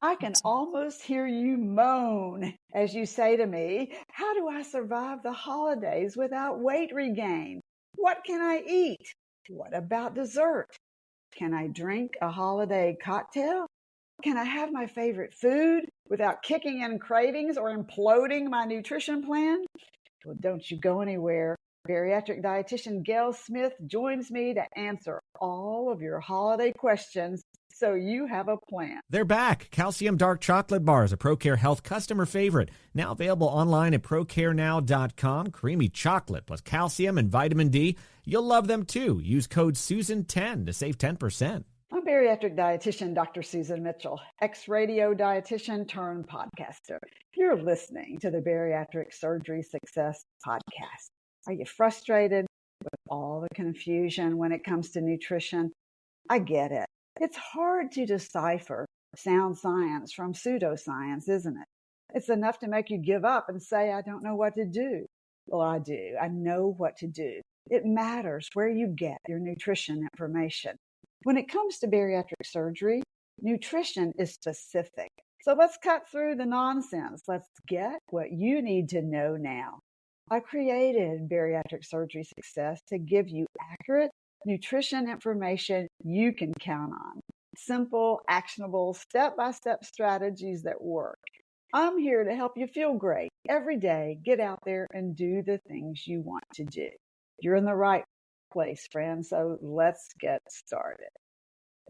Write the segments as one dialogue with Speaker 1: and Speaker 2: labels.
Speaker 1: I can almost hear you moan as you say to me, how do I survive the holidays without weight regain? What can I eat? What about dessert? Can I drink a holiday cocktail? Can I have my favorite food without kicking in cravings or imploding my nutrition plan? Well, don't you go anywhere. Bariatric dietitian Gayle Smith joins me to answer all of your holiday questions so you have a plan.
Speaker 2: They're back. Calcium Dark Chocolate Bars, a ProCare Health customer favorite. Now available online at procarenow.com. Creamy chocolate plus calcium and vitamin D. You'll love them too. Use code SUSAN10 to save 10%.
Speaker 1: I'm bariatric dietitian Dr. Susan Mitchell, ex-radio dietitian turned podcaster. You're listening to the Bariatric Surgery Success podcast. Are you frustrated with all the confusion when it comes to nutrition? I get it. It's hard to decipher sound science from pseudoscience, isn't it? It's enough to make you give up and say, I don't know what to do. Well, I do. I know what to do. It matters where you get your nutrition information. When it comes to bariatric surgery, nutrition is specific. So let's cut through the nonsense. Let's get what you need to know now. I created Bariatric Surgery Success to give you accurate nutrition information you can count on. Simple, actionable, step-by-step strategies that work. I'm here to help you feel great every day. Get out there and do the things you want to do. You're in the right place, friends, so let's get started.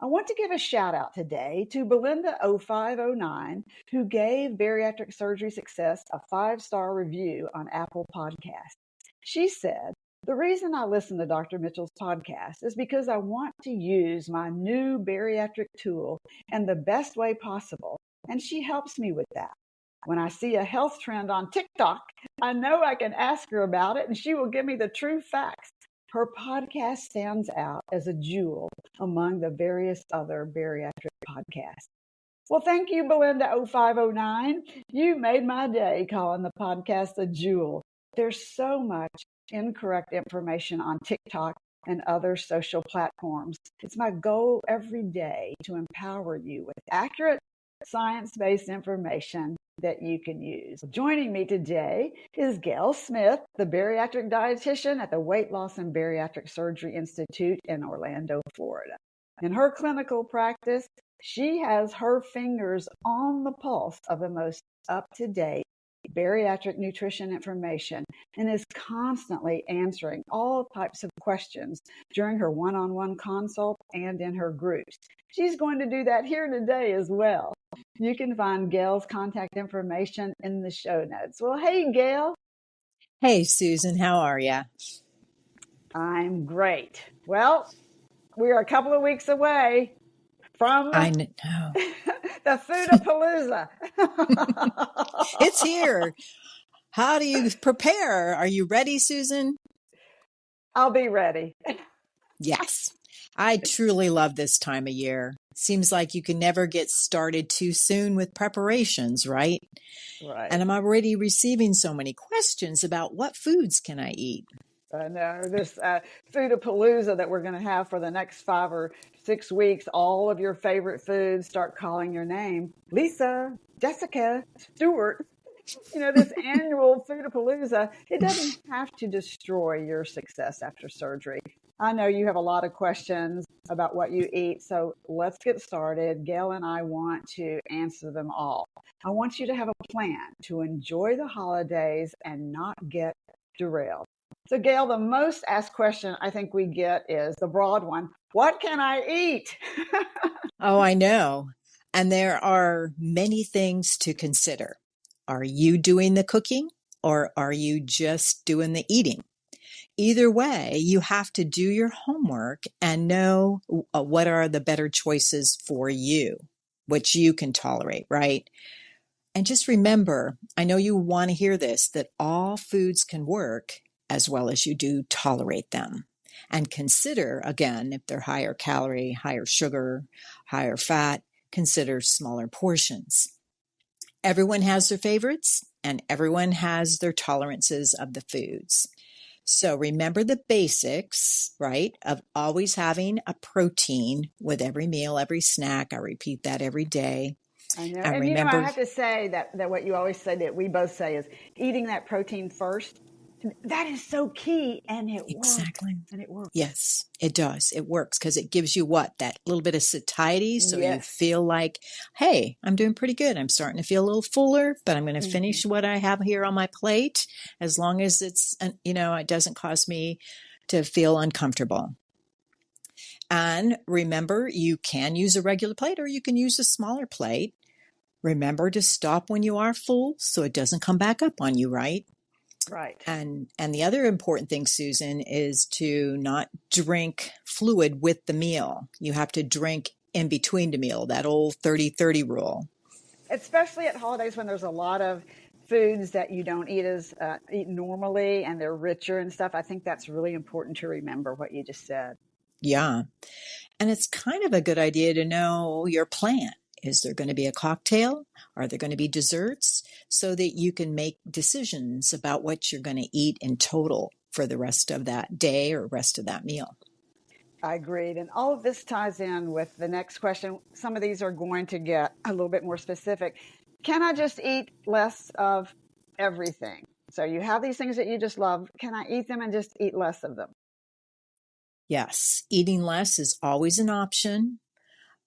Speaker 1: I want to give a shout out today to Belinda0509, who gave Bariatric Surgery Success a 5-star review on Apple Podcasts. She said, the reason I listen to Dr. Mitchell's podcast is because I want to use my new bariatric tool in the best way possible, and she helps me with that. When I see a health trend on TikTok, I know I can ask her about it, and she will give me the true facts. Her podcast stands out as a jewel among the various other bariatric podcasts. Well, thank you, Belinda0509. You made my day calling the podcast a jewel. There's so much incorrect information on TikTok and other social platforms. It's my goal every day to empower you with accurate, science-based information that you can use. Joining me today is Gayle Smith, the bariatric dietitian at the Weight Loss and Bariatric Surgery Institute in Orlando, Florida. In her clinical practice, she has her fingers on the pulse of the most up-to-date bariatric nutrition information and is constantly answering all types of questions during her one-on-one consult and in her groups. She's going to do that here today as well. You can find Gayle's contact information in the show notes. Well, hey, Gayle.
Speaker 3: Hey, Susan, how are you?
Speaker 1: I'm great. Well, we're a couple of weeks away from
Speaker 3: the
Speaker 1: Foodapalooza.
Speaker 3: It's here. How do you prepare? Are you ready, Susan?
Speaker 1: I'll be ready.
Speaker 3: Yes. I truly love this time of year. Seems like you can never get started too soon with preparations, right?
Speaker 1: Right.
Speaker 3: And I'm already receiving so many questions about what foods can I eat?
Speaker 1: I know this Foodapalooza that we're going to have for the next 5 or 6 weeks. All of your favorite foods start calling your name. Lisa, Jessica, Stuart. You know, this annual Foodapalooza, it doesn't have to destroy your success after surgery. I know you have a lot of questions about what you eat, so let's get started. Gayle and I want to answer them all. I want you to have a plan to enjoy the holidays and not get derailed. So, Gayle, the most asked question I think we get is the broad one. What can I eat?
Speaker 3: Oh, I know. And there are many things to consider. Are you doing the cooking or are you just doing the eating? Either way, you have to do your homework and know what are the better choices for you, which you can tolerate, right? And just remember, I know you want to hear this, that all foods can work as well as you do tolerate them. And consider, again, if they're higher calorie, higher sugar, higher fat, consider smaller portions. Everyone has their favorites and everyone has their tolerances of the foods. So remember the basics, right, of always having a protein with every meal, every snack. I repeat that every day.
Speaker 1: I know.
Speaker 3: And
Speaker 1: And, I
Speaker 3: remember,
Speaker 1: have to say that what you always say that we both say is eating that protein first. That is so key, and it works.
Speaker 3: exactly.
Speaker 1: And it works.
Speaker 3: Yes, it does. It works because it gives you what? That little bit of satiety. So you
Speaker 1: Yes.
Speaker 3: feel like, hey, I'm doing pretty good. I'm starting to feel a little fuller, but I'm going to
Speaker 1: Hmm.
Speaker 3: finish what I have here on my plate as long as it doesn't cause me to feel uncomfortable. And remember, you can use a regular plate or you can use a smaller plate. Remember to stop when you are full so it doesn't come back up on you, right?
Speaker 1: Right.
Speaker 3: And the other important thing, Susan, is to not drink fluid with the meal. You have to drink in between the meal, that old 30-30 rule.
Speaker 1: Especially at holidays when there's a lot of foods that you don't eat normally, and they're richer and stuff. I think that's really important to remember what you just said.
Speaker 3: Yeah. And it's kind of a good idea to know your plan. Is there going to be a cocktail? Are there going to be desserts? So that you can make decisions about what you're going to eat in total for the rest of that day or rest of that meal.
Speaker 1: I agreed. And all of this ties in with the next question. Some of these are going to get a little bit more specific. Can I just eat less of everything? So you have these things that you just love. Can I eat them and just eat less of them?
Speaker 3: Yes, eating less is always an option,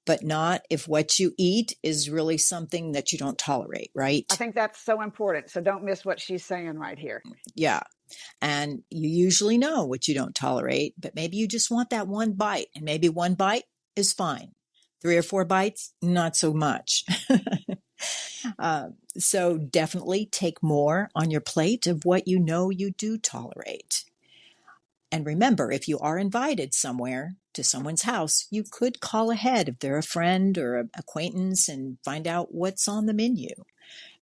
Speaker 3: but not if what you eat is really something that you don't tolerate,
Speaker 1: I
Speaker 3: right?
Speaker 1: think that's so important. So don't miss what she's saying right here.
Speaker 3: Yeah. And you usually know what you don't tolerate, but maybe you just want that one bite, and maybe one bite is fine. 3 or 4 bites, not so much. So definitely take more on your plate of what you know you do tolerate. And remember, if you are invited somewhere to someone's house, you could call ahead if they're a friend or an acquaintance and find out what's on the menu.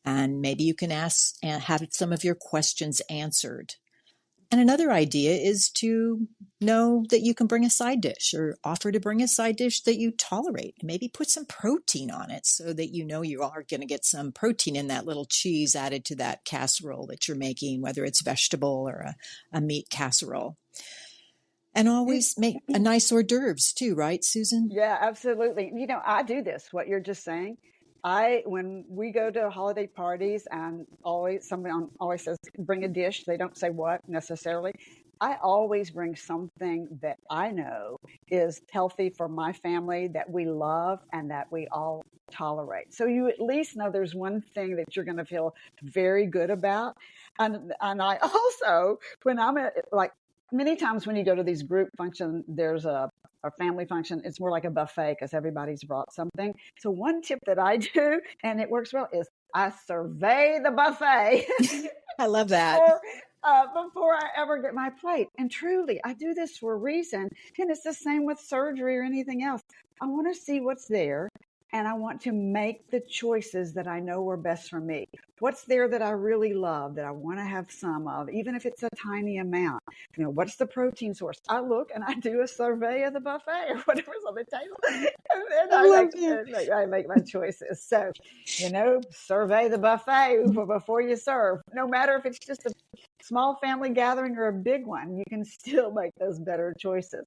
Speaker 3: And maybe you can ask and have some of your questions answered. And another idea is to know that you can bring a side dish or offer to bring a side dish that you tolerate. Maybe put some protein on it so that you know you are going to get some protein in that little cheese added to that casserole that you're making, whether it's vegetable or a meat casserole. And always make a nice hors d'oeuvres too, right, Susan?
Speaker 1: Yeah, absolutely. I do this, what you're just saying. When we go to holiday parties and someone always says, bring a dish. They don't say what necessarily. I always bring something that I know is healthy for my family, that we love and that we all tolerate. So you at least know there's one thing that you're going to feel very good about. And I also, when I'm like, many times when you go to these group functions, there's a family function, it's more like a buffet because everybody's brought something. So one tip that I do, and it works well, is I survey the buffet
Speaker 3: I love that.
Speaker 1: before I ever get my plate. And truly, I do this for a reason. And it's the same with surgery or anything else. I want to see what's there, and I want to make the choices that I know are best for me. What's there that I really love, that I want to have some of, even if it's a tiny amount? What's the protein source? I look and I do a survey of the buffet or whatever's on the table, and
Speaker 3: I love that.
Speaker 1: I make my choices. So, survey the buffet before you serve. No matter if it's just a small family gathering or a big one, you can still make those better choices.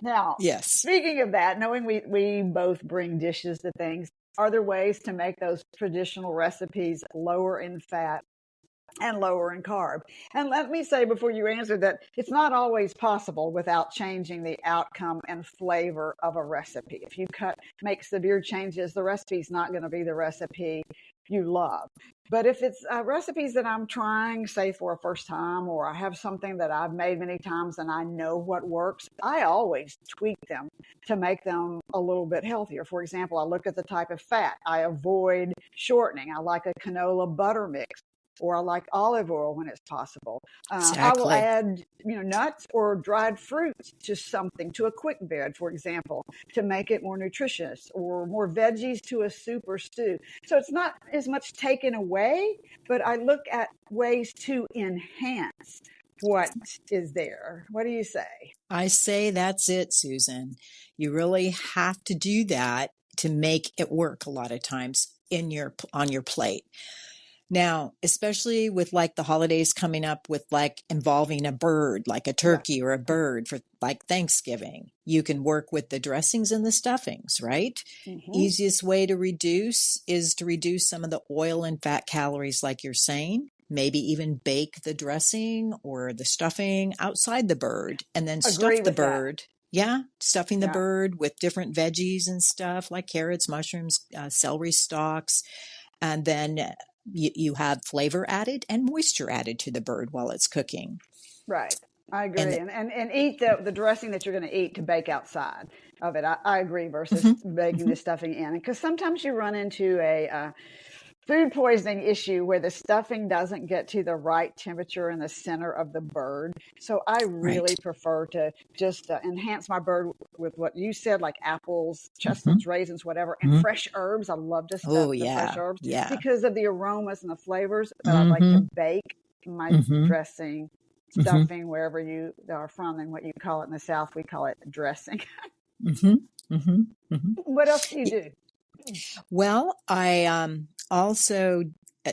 Speaker 1: Now,
Speaker 3: Yes.
Speaker 1: speaking of that, knowing we both bring dishes to things, are there ways to make those traditional recipes lower in fat and lower in carb? And let me say before you answer that it's not always possible without changing the outcome and flavor of a recipe. If you make severe changes, the recipe's not going to be the recipe you love. But if it's recipes that I'm trying, say for a first time, or I have something that I've made many times and I know what works, I always tweak them to make them a little bit healthier. For example, I look at the type of fat. I avoid shortening. I like a canola butter mix, or I like olive oil when it's possible. I will
Speaker 3: Exactly.
Speaker 1: add, nuts or dried fruits to something, to a quick bed, for example, to make it more nutritious, or more veggies to a soup or stew. So it's not as much taken away, but I look at ways to enhance what is there. What do you say?
Speaker 3: I say that's it, Susan. You really have to do that to make it work a lot of times on your plate. Now, especially with like the holidays coming up with like involving a bird, like a
Speaker 1: Yeah.
Speaker 3: turkey or a bird for like Thanksgiving, you can work with the dressings and the stuffings, right?
Speaker 1: Mm-hmm.
Speaker 3: Easiest way to reduce is to reduce some of the oil and fat calories, like you're saying. Maybe even bake the dressing or the stuffing outside the bird and then
Speaker 1: Agree
Speaker 3: stuff the
Speaker 1: with that.
Speaker 3: bird. Yeah, stuffing the
Speaker 1: Yeah.
Speaker 3: bird with different veggies and stuff like carrots, mushrooms, celery stalks, and then you have flavor added and moisture added to the bird while it's cooking.
Speaker 1: Right. I
Speaker 3: And
Speaker 1: agree. And eat the dressing that you're going to eat to bake outside of it. I agree versus
Speaker 3: mhm,
Speaker 1: baking
Speaker 3: mhm.
Speaker 1: the stuffing in. Because sometimes you run into a food poisoning issue where the stuffing doesn't get to the right temperature in the center of the bird. So I
Speaker 3: Right.
Speaker 1: really prefer to just enhance my bird with what you said, like apples,
Speaker 3: Mhm,
Speaker 1: chestnuts, raisins, whatever, and
Speaker 3: mhm.
Speaker 1: fresh herbs. I love to stuff
Speaker 3: Oh,
Speaker 1: the fresh
Speaker 3: yeah.
Speaker 1: herbs
Speaker 3: Yeah.
Speaker 1: because of the aromas and the flavors. But I'd like to
Speaker 3: Mhm,
Speaker 1: bake my
Speaker 3: mhm,
Speaker 1: dressing,
Speaker 3: mhm,
Speaker 1: stuffing, wherever you are from, and what you call it in the South, we call it dressing.
Speaker 3: mhm, mhm, mhm.
Speaker 1: What else do you do?
Speaker 3: Well, I also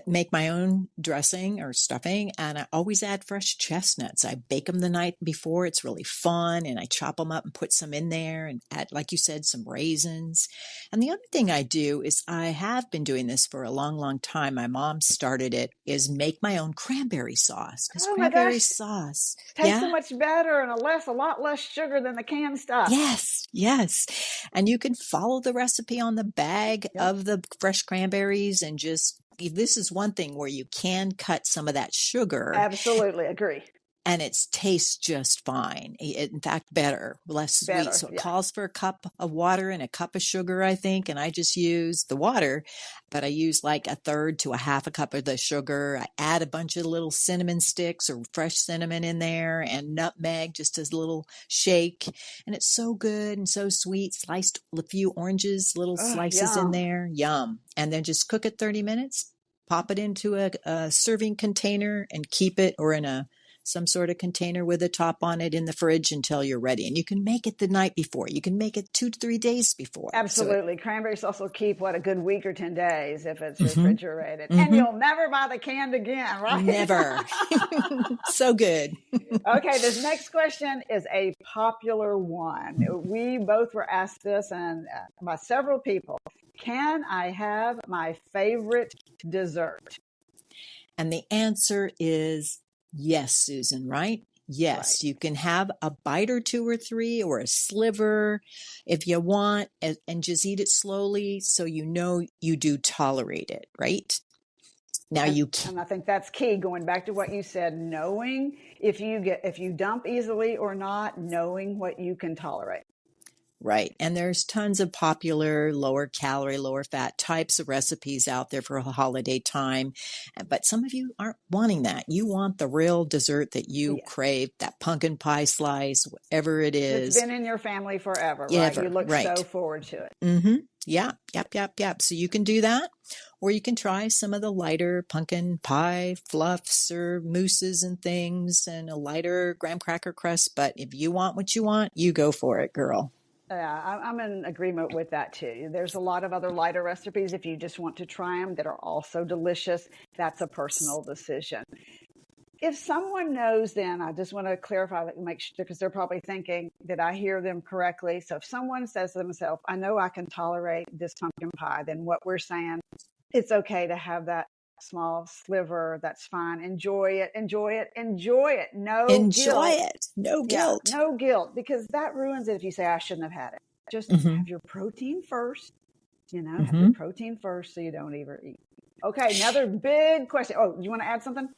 Speaker 3: make my own dressing or stuffing, and I always add fresh chestnuts. I bake them the night before. It's really fun, and I chop them up and put some in there and add, like you said, some raisins. And the other thing I do is I have been doing this for a long, long time. My mom started it, is make my own cranberry sauce because
Speaker 1: Oh my
Speaker 3: cranberry
Speaker 1: gosh,
Speaker 3: sauce,
Speaker 1: tastes so
Speaker 3: yeah.
Speaker 1: much better and a lot less sugar than the canned stuff.
Speaker 3: Yes, yes. And you can follow the recipe on the bag
Speaker 1: Yep,
Speaker 3: of the fresh cranberries and just, this is one thing where you can cut some of that sugar
Speaker 1: absolutely agree.
Speaker 3: and it tastes just fine. In fact, better, less sweet.
Speaker 1: Better,
Speaker 3: So it
Speaker 1: yeah.
Speaker 3: calls for a cup of water and a cup of sugar, I think. And I just use the water, but I use like a third to a half a cup of the sugar. I add a bunch of little cinnamon sticks or fresh cinnamon in there and nutmeg, just as a little shake. And it's so good and so sweet. Sliced a few oranges, little
Speaker 1: Oh,
Speaker 3: slices in
Speaker 1: yum.
Speaker 3: there. Yum. And then just cook it 30 minutes. Pop it into a serving container and keep it, or in a some sort of container with a top on it in the fridge until you're ready. And you can make it the night before. You can make it 2 to 3 days before. So it,
Speaker 1: Absolutely. Cranberries also keep, what, a good week or 10 days if it's
Speaker 3: mhm,
Speaker 1: refrigerated. And
Speaker 3: mhm,
Speaker 1: you'll never buy the canned again, right?
Speaker 3: never. So good.
Speaker 1: Okay, this next question is a popular one. We both were asked this and by several people. Can I have my favorite dessert?
Speaker 3: And the answer is yes, Susan, right?
Speaker 1: Right.
Speaker 3: Yes, you can have a bite or two or three or a sliver if you want, and just eat it slowly so you know you do tolerate it, right? Now
Speaker 1: And
Speaker 3: you can.
Speaker 1: and I think that's key, going back to what you said, knowing if you dump easily or not, knowing what you can tolerate.
Speaker 3: Right. And there's tons of popular lower calorie, lower fat types of recipes out there for a holiday time. But some of you aren't wanting that. You want the real dessert that you
Speaker 1: Yeah.
Speaker 3: crave, that pumpkin pie slice, whatever it
Speaker 1: That's
Speaker 3: is,
Speaker 1: been in your family forever, right? You
Speaker 3: ever.
Speaker 1: look so
Speaker 3: Right.
Speaker 1: forward to it.
Speaker 3: Mm-hmm. Yeah. Yep. Yep. Yep. So you can do that. Or you can try some of the lighter pumpkin pie fluffs or mousses and things and a lighter graham cracker crust. But if you want what you want, you go for it, girl.
Speaker 1: Yeah, I'm in agreement with that too. There's a lot of other lighter recipes if you just want to try them that are also delicious. That's a personal decision. If someone knows, then I just want to clarify that, make sure, because they're probably thinking that I hear them correctly. So if someone says to themselves, I know I can tolerate this pumpkin pie, then what we're saying, it's okay to have that small sliver. That's fine. Enjoy it. Enjoy it. Enjoy it. No
Speaker 3: Enjoy
Speaker 1: guilt.
Speaker 3: it. No
Speaker 1: Yeah,
Speaker 3: guilt.
Speaker 1: no guilt, because that ruins it if you say, I shouldn't have had it. Just
Speaker 3: Mm-hmm.
Speaker 1: have your protein first, have your
Speaker 3: Mm-hmm.
Speaker 1: protein first so you don't eat. Okay, another big question. Oh, you want to add something?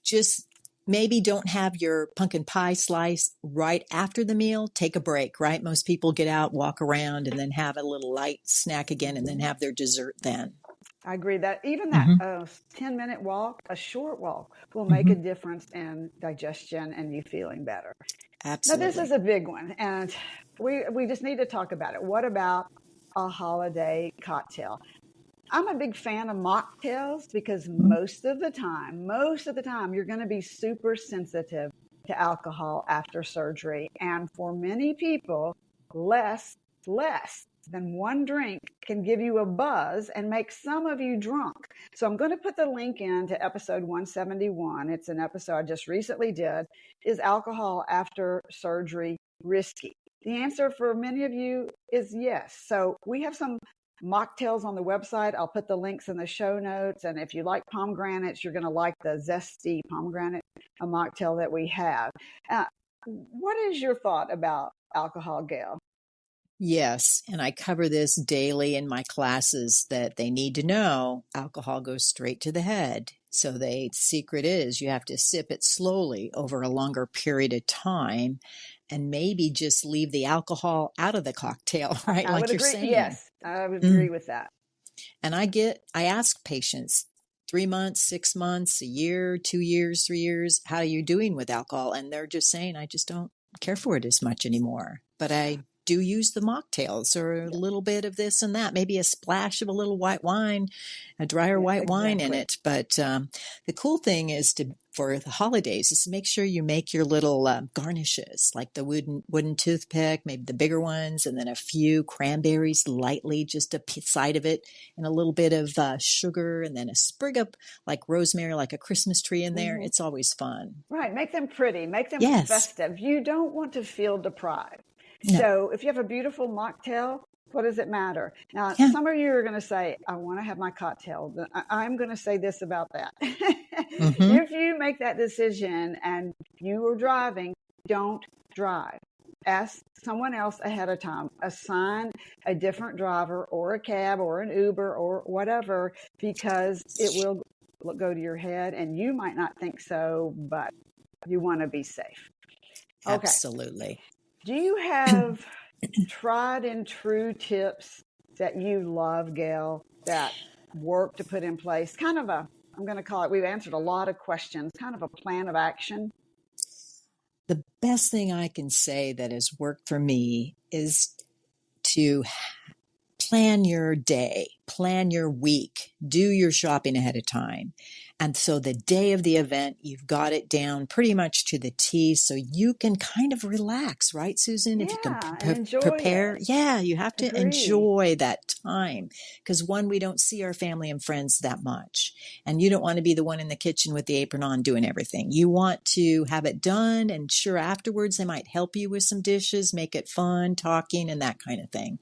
Speaker 3: Just maybe don't have your pumpkin pie slice right after the meal. Take a break, right? Most people get out, walk around, and then have a little light snack again and then have their dessert then.
Speaker 1: I agree that even that
Speaker 3: Mm-hmm.
Speaker 1: 10-minute walk, a short walk, will make
Speaker 3: Mm-hmm.
Speaker 1: a difference in digestion and you feeling better. Now, this is
Speaker 3: Absolutely.
Speaker 1: a big one, and we just need to talk about it. What about a holiday cocktail? I'm a big fan of mocktails because
Speaker 3: Mm-hmm.
Speaker 1: most of the time, you're going to be super sensitive to alcohol after surgery. And for many people, less. then one drink can give you a buzz and make some of you drunk. So I'm going to put the link in to episode 171. It's an episode I just recently did. Is alcohol after surgery risky? The answer for many of you is yes. So we have some mocktails on the website. I'll put the links in the show notes. And if you like pomegranates, you're going to like the zesty pomegranate mocktail that we have. What is your thought about alcohol, Gayle?
Speaker 3: Yes, and I cover this daily in my classes that they need to know alcohol goes straight to the head. So the secret is you have to sip it slowly over a longer period of time and maybe just leave the alcohol out of the cocktail, right?
Speaker 1: I
Speaker 3: like
Speaker 1: would
Speaker 3: you're
Speaker 1: agree.
Speaker 3: saying.
Speaker 1: Yes, I would agree with that.
Speaker 3: And I ask patients 3 months, 6 months, a year, 2 years, 3 years, how are you doing with alcohol? And they're just saying, I just don't care for it as much anymore. But I do use the mocktails or a little bit of this and that, maybe a splash of a little white wine, a drier white wine in it. But the cool thing is for the holidays is to make sure you make your little garnishes, like the wooden toothpick, maybe the bigger ones, and then a few cranberries lightly, just a side of it, and a little bit of sugar, and then a sprig of like rosemary, like a Christmas tree in there. It's always fun.
Speaker 1: Right. Make them pretty. Make them festive. You don't want to feel deprived. No. So if you have a beautiful mocktail, what does it matter? Now, some of you are going to say, I want to have my cocktail. I'm going to say this about that. If you make that decision and you are driving, don't drive. Ask someone else ahead of time. Assign a different driver or a cab or an Uber or whatever, because it will go to your head and you might not think so, but you want to be safe.
Speaker 3: Okay. Absolutely.
Speaker 1: Do you have tried and true tips that you love, Gayle, that work to put in place? Kind of I'm going to call it, we've answered a lot of questions, kind of a plan of action.
Speaker 3: The best thing I can say that has worked for me is to plan your day, plan your week, do your shopping ahead of time. And so the day of the event, you've got it down pretty much to the T, so you can kind of relax, right, Susan? If you can prepare. Yeah, you have to enjoy that time, because we don't see our family and friends that much. And you don't want to be the one in the kitchen with the apron on doing everything. You want to have it done, and sure, afterwards they might help you with some dishes, make it fun, talking, and that kind of thing.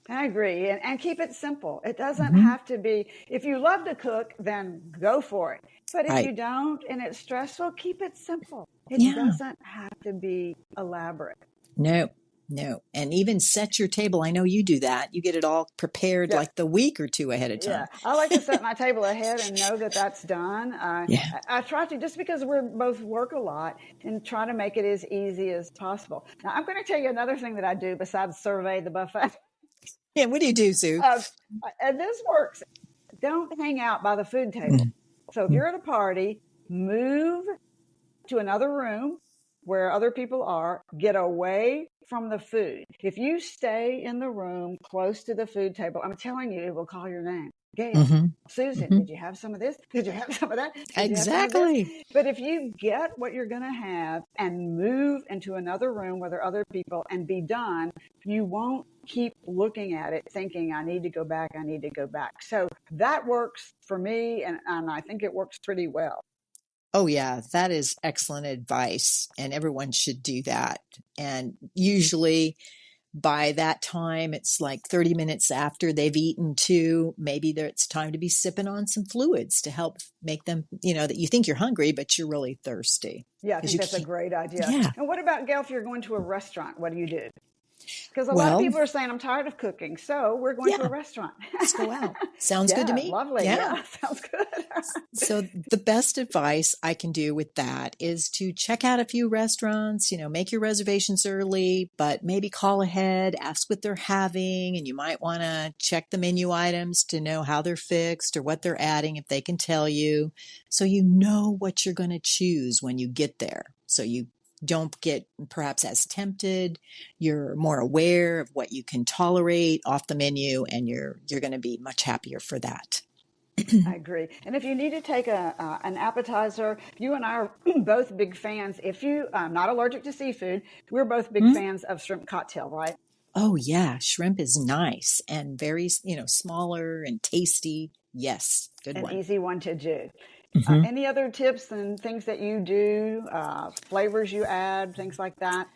Speaker 1: I agree. And keep it simple. It doesn't have to be, if you love to cook, then go for it. But if you don't and it's stressful, keep it simple. It doesn't have to be elaborate.
Speaker 3: No. And even set your table. I know you do that. You get it all prepared like the week or two ahead of time.
Speaker 1: Yeah, I like to set my table ahead and know that that's done. I try to, just because we both work a lot, and try to make it as easy as possible. Now, I'm going to tell you another thing that I do besides survey the buffet.
Speaker 3: Yeah, what do you do, Sue?
Speaker 1: And this works. Don't hang out by the food table. So if you're at a party, move to another room where other people are. Get away from the food. If you stay in the room close to the food table, I'm telling you, it will call your name. Gayle, Susan, did you have some of this? Did you have some of that?
Speaker 3: Exactly.
Speaker 1: But if you get what you're going to have and move into another room where there are other people and be done, you won't keep looking at it thinking, I need to go back. So that works for me, and I think it works pretty well.
Speaker 3: Oh, yeah, that is excellent advice, and everyone should do that. And usually by that time, it's like 30 minutes after they've eaten too. Maybe it's time to be sipping on some fluids to help make them, that you think you're hungry, but you're really thirsty.
Speaker 1: Yeah, I think that's a great idea.
Speaker 3: Yeah.
Speaker 1: And what about, Gayle, if you're going to a restaurant, what do you do? Because a lot of people are saying, I'm tired of cooking, so we're going to a restaurant.
Speaker 3: Let's go out. Sounds good to me.
Speaker 1: Lovely. Yeah, sounds good.
Speaker 3: So the best advice I can do with that is to check out a few restaurants, make your reservations early, but maybe call ahead, ask what they're having, and you might want to check the menu items to know how they're fixed or what they're adding if they can tell you, so you know what you're going to choose when you get there. So you don't get perhaps as tempted. You're more aware of what you can tolerate off the menu, and you're going to be much happier for that.
Speaker 1: I agree. And if you need to take an appetizer, you and I are both big fans. If you, I'm not allergic to seafood, we're both big fans of shrimp cocktail, right?
Speaker 3: Oh yeah, shrimp is nice and very, smaller and tasty. Yes, good
Speaker 1: An
Speaker 3: one.
Speaker 1: easy one to do.
Speaker 3: hmm
Speaker 1: Any other tips and things that you do, flavors you add, things like that?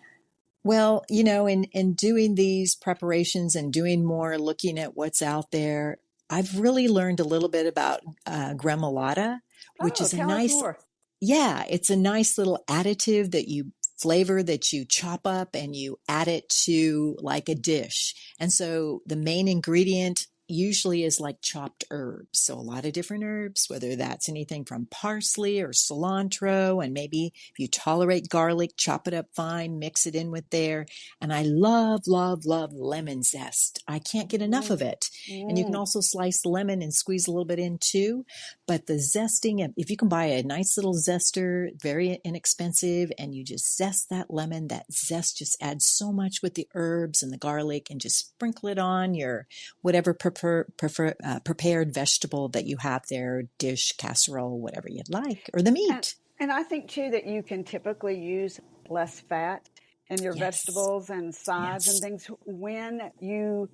Speaker 3: Well, in doing these preparations and doing more, looking at what's out there, I've really learned a little bit about gremolata, which
Speaker 1: Oh,
Speaker 3: is a
Speaker 1: tell us
Speaker 3: nice,
Speaker 1: more.
Speaker 3: yeah, it's a nice little additive that you flavor that you chop up and you add it to like a dish. And so the main ingredient usually is like chopped herbs. So a lot of different herbs, whether that's anything from parsley or cilantro, and maybe if you tolerate garlic, chop it up fine, mix it in with there. And I love, love, love lemon zest. I can't get enough of
Speaker 1: Mm,
Speaker 3: it. And you can
Speaker 1: mm,
Speaker 3: also slice the lemon and squeeze a little bit in too. But the zesting, if you can buy a nice little zester, very inexpensive, and you just zest that lemon, that zest just adds so much with the herbs and the garlic, and just sprinkle it on your whatever prepared vegetable that you have there, dish, casserole, whatever you'd like, or the
Speaker 1: and
Speaker 3: meat.
Speaker 1: and I think too that you can typically use less fat in your
Speaker 3: Yes,
Speaker 1: vegetables and sides and
Speaker 3: yes.
Speaker 1: things when you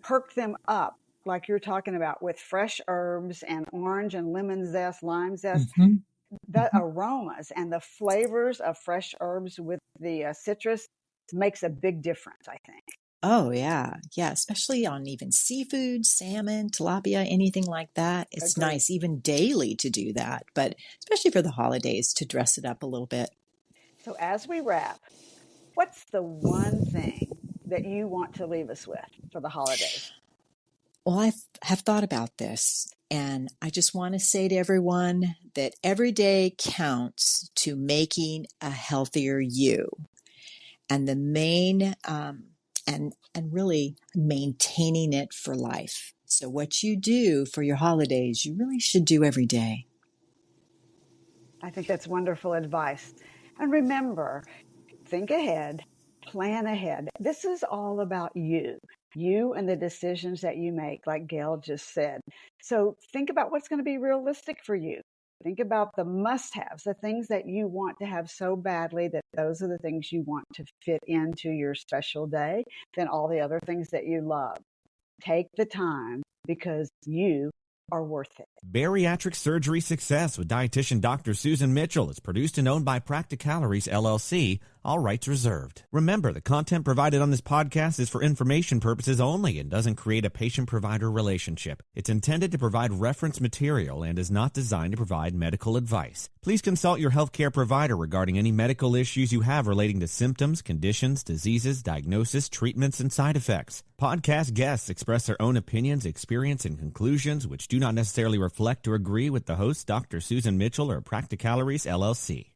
Speaker 1: perk them up, like you're talking about with fresh herbs and orange and lemon zest, lime zest.
Speaker 3: hmm
Speaker 1: The aromas and the flavors of fresh herbs with the citrus makes a big difference, I think.
Speaker 3: Oh, yeah. Yeah. Especially on even seafood, salmon, tilapia, anything like that. It's
Speaker 1: Agree.
Speaker 3: nice, even daily, to do that, but especially for the holidays to dress it up a little bit.
Speaker 1: So as we wrap, what's the one thing that you want to leave us with for the holidays?
Speaker 3: Well, I have thought about this, and I just want to say to everyone that every day counts to making a healthier you. And the main, and really maintaining it for life. So what you do for your holidays, you really should do every day.
Speaker 1: I think that's wonderful advice. And remember, think ahead, plan ahead. This is all about you and the decisions that you make, like Gayle just said. So think about what's going to be realistic for you. Think about the must haves, the things that you want to have so badly that those are the things you want to fit into your special day, than all the other things that you love. Take the time because you are worth it.
Speaker 2: Bariatric Surgery Success with dietitian Dr. Susan Mitchell is produced and owned by Practicalories, LLC. All rights reserved. Remember, the content provided on this podcast is for information purposes only and doesn't create a patient-provider relationship. It's intended to provide reference material and is not designed to provide medical advice. Please consult your healthcare provider regarding any medical issues you have relating to symptoms, conditions, diseases, diagnosis, treatments, and side effects. Podcast guests express their own opinions, experience, and conclusions which do not necessarily reflect or agree with the host, Dr. Susan Mitchell or Practicalories, LLC.